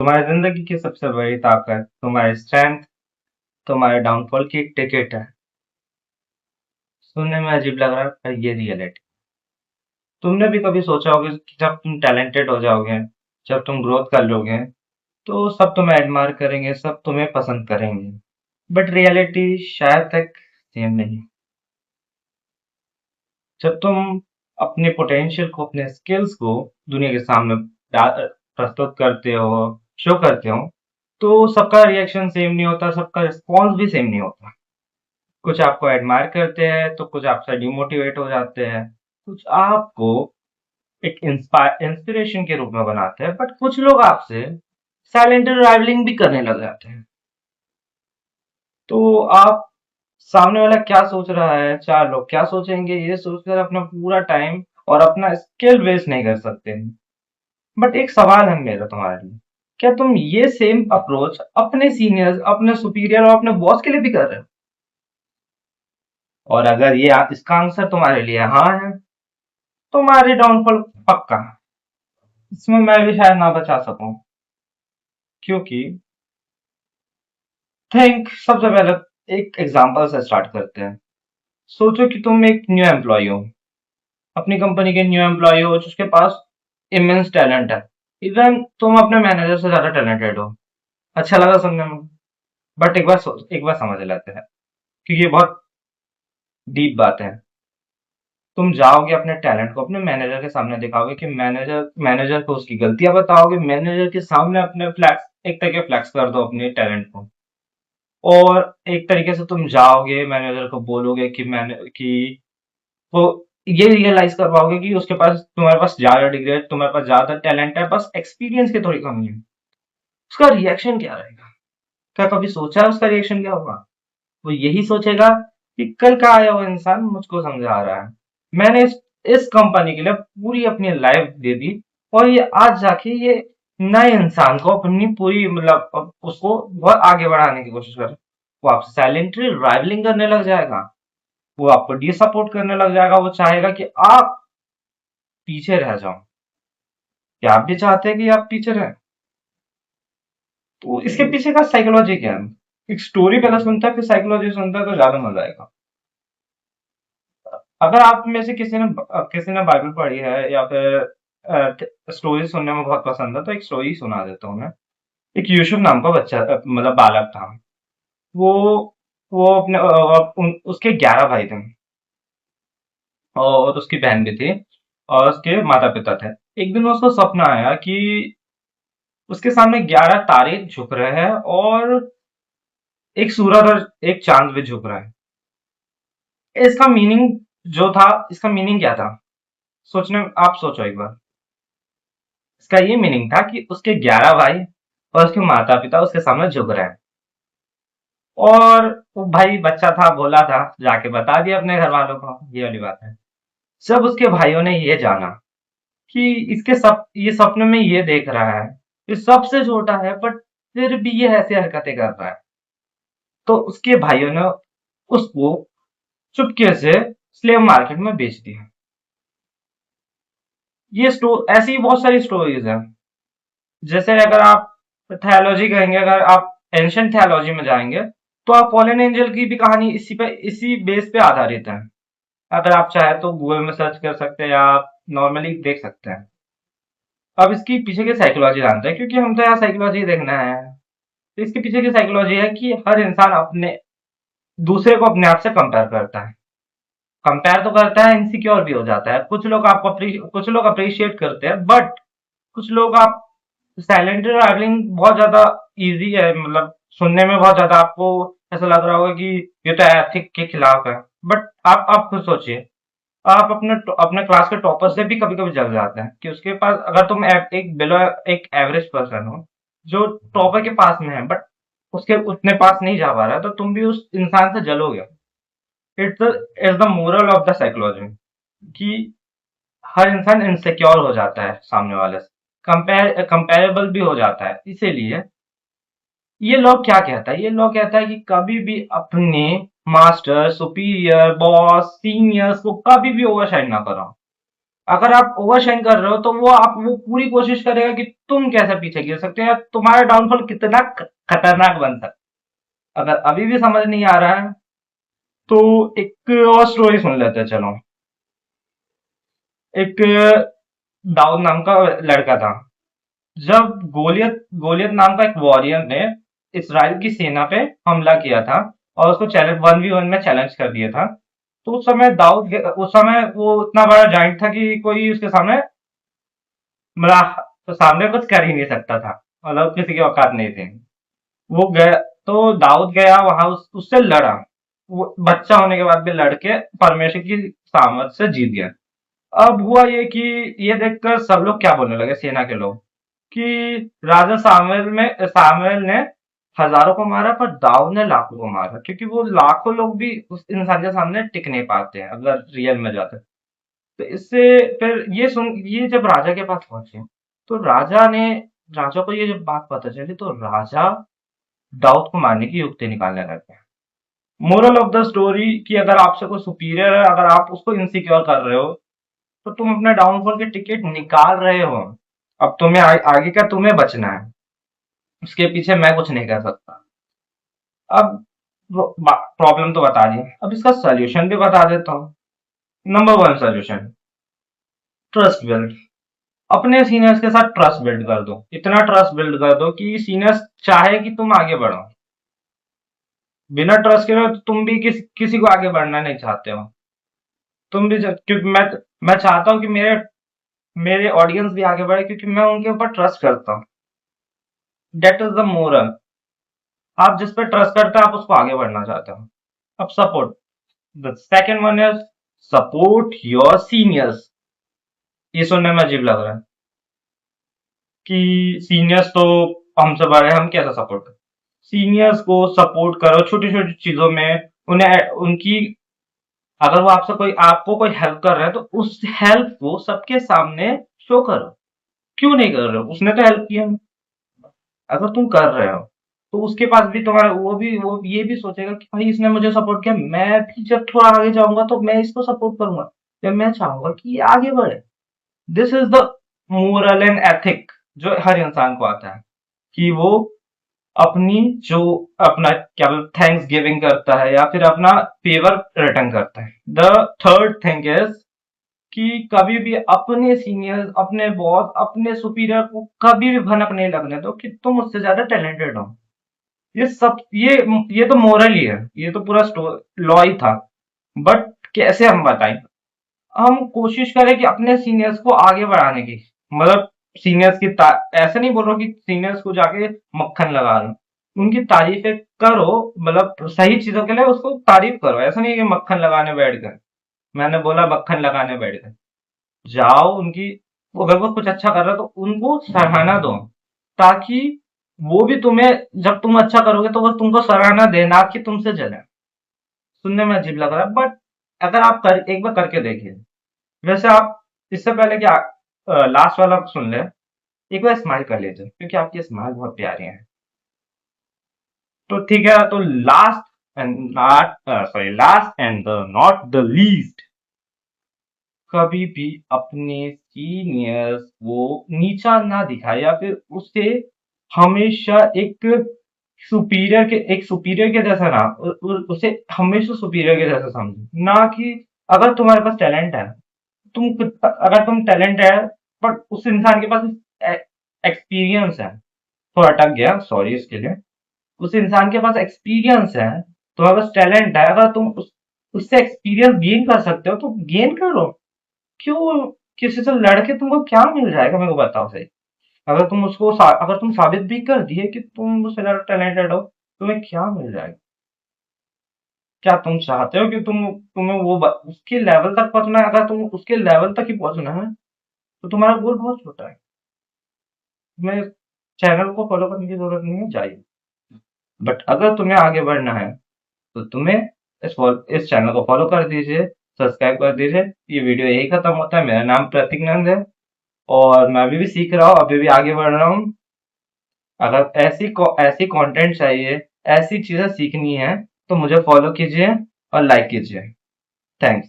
तुम्हारी जिंदगी की सबसे बड़ी ताकत तुम्हारी स्ट्रेंथ तुम्हारे डाउनफॉल की एक टिकट है। सुनने में अजीब लग रहा है पर ये रियलिटी। तुमने भी कभी सोचा होगा कि जब तुम टैलेंटेड हो जाओगे, जब तुम ग्रोथ कर लोगे, तो सब तुम्हें एडमायर करेंगे, सब तुम्हें पसंद करेंगे। बट रियलिटी शायद तक सेम नहीं। जब तुम अपने पोटेंशियल को, अपने स्किल्स को दुनिया के सामने प्रस्तुत करते हो, शो करते हो, तो सबका रिएक्शन सेम नहीं होता, सबका रिस्पॉन्स भी सेम नहीं होता। कुछ आपको एडमायर करते हैं तो कुछ आपसे डिमोटिवेट हो जाते हैं। कुछ आपको एक इंस्पिरेशन के रूप में बनाते हैं, बट कुछ लोग आपसे साइलेंट राइवलिंग भी करने लग जाते हैं। तो आप, सामने वाला क्या सोच रहा है, चार लोग क्या सोचेंगे, ये सोचकर अपना पूरा टाइम और अपना स्किल वेस्ट नहीं कर सकते। बट एक सवाल है मेरा तुम्हारे लिए, क्या तुम ये सेम अप्रोच अपने सीनियर्स, अपने सुपीरियर और अपने बॉस के लिए भी कर रहे हो? और अगर ये इसका आंसर तुम्हारे लिए हाँ है, तुम्हारी डाउनफॉल पक्का है। इसमें मैं भी शायद ना बचा सकूं, क्योंकि थिंक सबसे पहले एक एग्जांपल से स्टार्ट करते हैं। सोचो कि तुम एक न्यू एम्प्लॉय हो, अपनी कंपनी के न्यू एम्प्लॉय हो जिसके पास इमेंस टैलेंट है। इवन तुम अपने मैनेजर से ज्यादा टैलेंटेड हो। अच्छा लगा सुनने में। बट एक बार समझ लेते हैं, क्योंकि ये बहुत डीप बात है। तुम जाओगे, अपने टैलेंट को अपने मैनेजर के सामने दिखाओगे कि मैनेजर मैनेजर को उसकी गलतियां बताओगे, मैनेजर के सामने अपने फ्लैक्स, एक तरीके फ्लैक्स कर दो अपने टैलेंट को। और एक तरीके से तुम जाओगे मैनेजर को बोलोगे कि मैंने कि वो ये रियलाइज करवाओगे कि उसके पास, तुम्हारे पास ज्यादा डिग्री है, तुम्हारे पास ज्यादा टैलेंट है, बस एक्सपीरियंस की थोड़ी कमी है। उसका रिएक्शन क्या रहेगा? क्या कभी सोचा है उसका रिएक्शन क्या होगा? वो यही सोचेगा कि कल का आया हुआ इंसान मुझको समझा रहा है। मैंने इस कंपनी के लिए पूरी अपनी लाइफ दे दी, और ये आज जाके ये नए इंसान को अपनी पूरी, मतलब उसको बहुत आगे बढ़ाने की कोशिश कर रहा है। वो आपसे साइलेंटली राइवलिंग करने लग जाएगा, वो आपको डी सपोर्ट करने लग जाएगा, वो चाहेगा कि आप पीछे रह जाओ। क्या आप भी चाहते हैं कि आप पीछे रहें? तो इसके पीछे का साइकोलॉजी क्या है? एक स्टोरी पहले सुनता है फिर साइकोलॉजी सुनता है तो ज्यादा मजा आएगा। अगर आप में से किसी ने बाइबल पढ़ी है या फिर स्टोरी सुनने में बहुत पसंद है, तो एक स्टोरी सुना देता हूँ मैं। एक यूसुफ नाम का बच्चा, मतलब बालक था। वो वो अपने उसके 11 भाई थे, और उसकी बहन भी थी, और उसके माता पिता थे। एक दिन उसको सपना आया कि उसके सामने 11 तारे झुक रहे हैं, और एक सूरज और एक चांद भी झुक रहा है। इसका मीनिंग जो था, इसका मीनिंग क्या था? सोचने, आप सोचो एक बार। इसका ये मीनिंग था कि उसके 11 भाई और उसके माता पिता उसके सामने झुक रहे हैं। और वो भाई बच्चा था, भोला था, जाके बता दिया अपने घर वालों को, ये वाली बात है। जब उसके भाइयों ने ये जाना कि ये सपने में ये देख रहा है, ये सबसे छोटा है बट फिर भी ये ऐसी हरकतें कर रहा है, तो उसके भाइयों ने उसको चुपके से स्लेव मार्केट में बेच दिया। ऐसी बहुत सारी स्टोरीज हैं। जैसे अगर आप थियोलॉजी कहेंगे, अगर आप एंशिएंट थियोलॉजी में जाएंगे, तो आप फॉलन एंजल की भी कहानी इसी बेस पे आधारित है। अगर आप चाहे तो गूगल में सर्च कर सकते हैं, या आप नॉर्मली देख सकते हैं। अब इसकी पीछे की साइकोलॉजी जानते हैं, क्योंकि हम तो यहाँ साइकोलॉजी देखना है। तो इसके पीछे की साइकोलॉजी है कि हर इंसान अपने दूसरे को अपने आप से कंपेयर करता है। कंपेयर तो करता है, इनसिक्योर भी हो जाता है। कुछ लोग अप्रिशिएट करते हैं, बट कुछ लोग, आप साइलेंट ट्रैवलिंग बहुत ज्यादा इजी है, मतलब सुनने में बहुत ज्यादा आपको ऐसा लग रहा होगा कि ये तो एथिक के खिलाफ है। बट आप खुद सोचिए, आप अपने अपने क्लास के टॉपर से भी कभी कभी जल जाते हैं कि उसके पास, अगर तुम एक एवरेज पर्सन हो जो टॉपर के पास में है, बट उसके उतने पास नहीं जा पा रहा है, तो तुम भी उस इंसान से जलोगे। It's the moral of the psychology, कि हर इंसान इनसिक्योर हो जाता है सामने वाले से, कंपेरेबल भी हो जाता है। इसीलिए ये लोग क्या कहता है, ये लोग कहता है कि कभी भी अपने मास्टर, सुपीरियर, बॉस, सीनियर्स को कभी भी ओवरशाइन ना करो। अगर आप ओवरशाइन कर रहे हो तो वो पूरी कोशिश करेगा कि तुम कैसे पीछे गिर सकते हो या तुम्हारा डाउनफॉल कितना खतरनाक बन सकता है। अगर अभी भी समझ नहीं आ रहा है तो एक और स्टोरी सुन लेते हैं चलो। एक दाऊद नाम का लड़का था। जब गोलियत गोलियत नाम का एक वॉरियर ने इसराइल की सेना पे हमला किया था और उसको चैलेंज 1v1 में चैलेंज कर दिया था। तो उस समय वो इतना बड़ा जाइंट था कि कोई उसके सामने मतलब तो सामने कुछ कर ही नहीं सकता था। मतलब किसी की औकात नहीं थी। वो गया तो दाऊद गया वहां उससे लड़ा। वो बच्चा होने के बाद भी लड़के परमेश्वर की सामर्थ से जीत गया। अब हुआ ये कि ये देखकर सब लोग क्या बोलने लगे सेना के लोग कि राजा सामुएल ने हजारों को मारा पर दाऊद ने लाखों को मारा क्योंकि वो लाखों लोग भी उस इंसान के सामने टिक नहीं पाते हैं अगर रियल में जाते हैं। तो इससे फिर ये जब राजा के पास पहुंचे तो राजा को ये जब बात पता चली तो राजा दाऊद को मारने की युक्ति निकालने लगे। मोरल ऑफ द स्टोरी कि अगर आपसे कोई सुपीरियर है अगर आप उसको इनसिक्योर कर रहे हो तो तुम अपने डाउनफॉल के टिकट निकाल रहे हो। अब आगे का तुम्हें बचना है। उसके पीछे मैं कुछ नहीं कर सकता। अब प्रॉब्लम तो बता दी अब इसका सोल्यूशन भी बता देता हूँ। Number one solution trust build. अपने सीनियर्स के साथ ट्रस्ट बिल्ड कर दो। इतना ट्रस्ट बिल्ड कर दो कि सीनियर्स चाहे कि तुम आगे बढ़ो। बिना ट्रस्ट के तो तुम भी किसी को आगे बढ़ना नहीं चाहते हो। तुम भी क्योंकि मैं चाहता हूँ कि मेरे मेरे ऑडियंस भी आगे बढ़े क्योंकि मैं उनके ऊपर ट्रस्ट करता हूँ। That is the moral. आप जिस पे ट्रस्ट करते हैं आप उसको आगे बढ़ना चाहते हो। अब support the second one is support your seniors. ये सुनने में अजीब लग रहा है कि सीनियर्स तो हमसे बड़े हम कैसे सपोर्ट करें। सीनियर्स को सपोर्ट करो छोटी छोटी चीजों में। उन्हें उनकी अगर वो आपको कोई हेल्प कर रहा है तो उस हेल्प को सबके सामने शो करो। क्यों नहीं कर रहे हो उसने तो हेल्प किया। अगर तुम कर रहे हो तो उसके पास भी तुम्हारा वो ये भी सोचेगा कि भाई इसने मुझे सपोर्ट किया मैं भी जब थोड़ा आगे जाऊंगा तो मैं इसको सपोर्ट करूंगा। जब मैं चाहूंगा कि ये आगे बढ़े। This is the moral and ethic जो हर इंसान को आता है कि वो अपनी जो अपना क्या थैंक्स गिविंग करता है या फिर अपना फेवर रिटर्न करता है। द थर्ड थिंग इज कि कभी भी अपने सीनियर्स अपने बॉस अपने सुपीरियर को कभी भी भनक नहीं लगने दो कि तुम उससे ज्यादा टैलेंटेड हो। ये तो मोरल ही है। ये तो पूरा लॉ ही था। बट कैसे हम बताएं। हम कोशिश करें कि अपने सीनियर्स को आगे बढ़ाने की मतलब सीनियर्स ऐसे नहीं बोल रहा हूँ कि सीनियर्स को जाके मक्खन लगा दो। उनकी तारीफें करो मतलब सही चीजों के लिए उसको तारीफ करो। ऐसा नहीं कि मक्खन लगाने बैठ गए। मैंने बोला मक्खन लगाने बैठ गए। जाओ उनकी अगर वो कुछ अच्छा कर रहा है तो उनको सराहना दो ताकि वो भी तुम्हें जब तुम अच्छा करोगे तो वो तुमको सराहना दे ना कि तुमसे जले। सुनने में अजीब लग रहा है बट अगर आप एक बार करके देखिए। वैसे आप इससे पहले कि लास्ट वाला सुन ले एक बार स्माइल कर लीजिए क्योंकि आपकी स्माइल बहुत प्यारी है। तो ठीक है तो last and the not the least कभी भी अपने सीनियर्स को नीचा ना दिखाए या फिर उसे हमेशा एक सुपीरियर के जैसा ना उसे हमेशा सुपीरियर के जैसा समझो ना कि अगर तुम्हारे पास टैलेंट है अगर तुम टैलेंट है बट उस इंसान के पास एक्सपीरियंस है। तो अटक गया सॉरी इसके लिए। उस इंसान के पास एक्सपीरियंस है तुम्हारे पास टैलेंट है अगर उससे एक्सपीरियंस गेन कर सकते हो तो गेन करो। क्यों किसी से लड़के तुमको क्या मिल जाएगा मेरे को बताओ सही। अगर तुम साबित भी कर दिए कि तुम उससे ज्यादा टैलेंटेड हो तुम्हें क्या मिल जाएगा। क्या तुम चाहते हो कि तुम्हें उसके लेवल तक पहुंचना है। अगर तुम उसके लेवल तक ही पहुंचना है तो तुम्हारा गोल बहुत छोटा है। तुम्हें चैनल को फॉलो करने की जरूरत नहीं है जाइए। बट अगर तुम्हें आगे बढ़ना है तो तुम्हें इस चैनल को फॉलो कर दीजिए सब्सक्राइब कर दीजिए। ये वीडियो यही खत्म होता है। मेरा नाम प्रतीक नंद है और मैं अभी भी सीख रहा हूँ अभी भी आगे बढ़ रहा हूँ। अगर ऐसी कंटेंट चाहिए ऐसी चीजें सीखनी है तो मुझे फॉलो कीजिए और लाइक कीजिए। थैंक्स।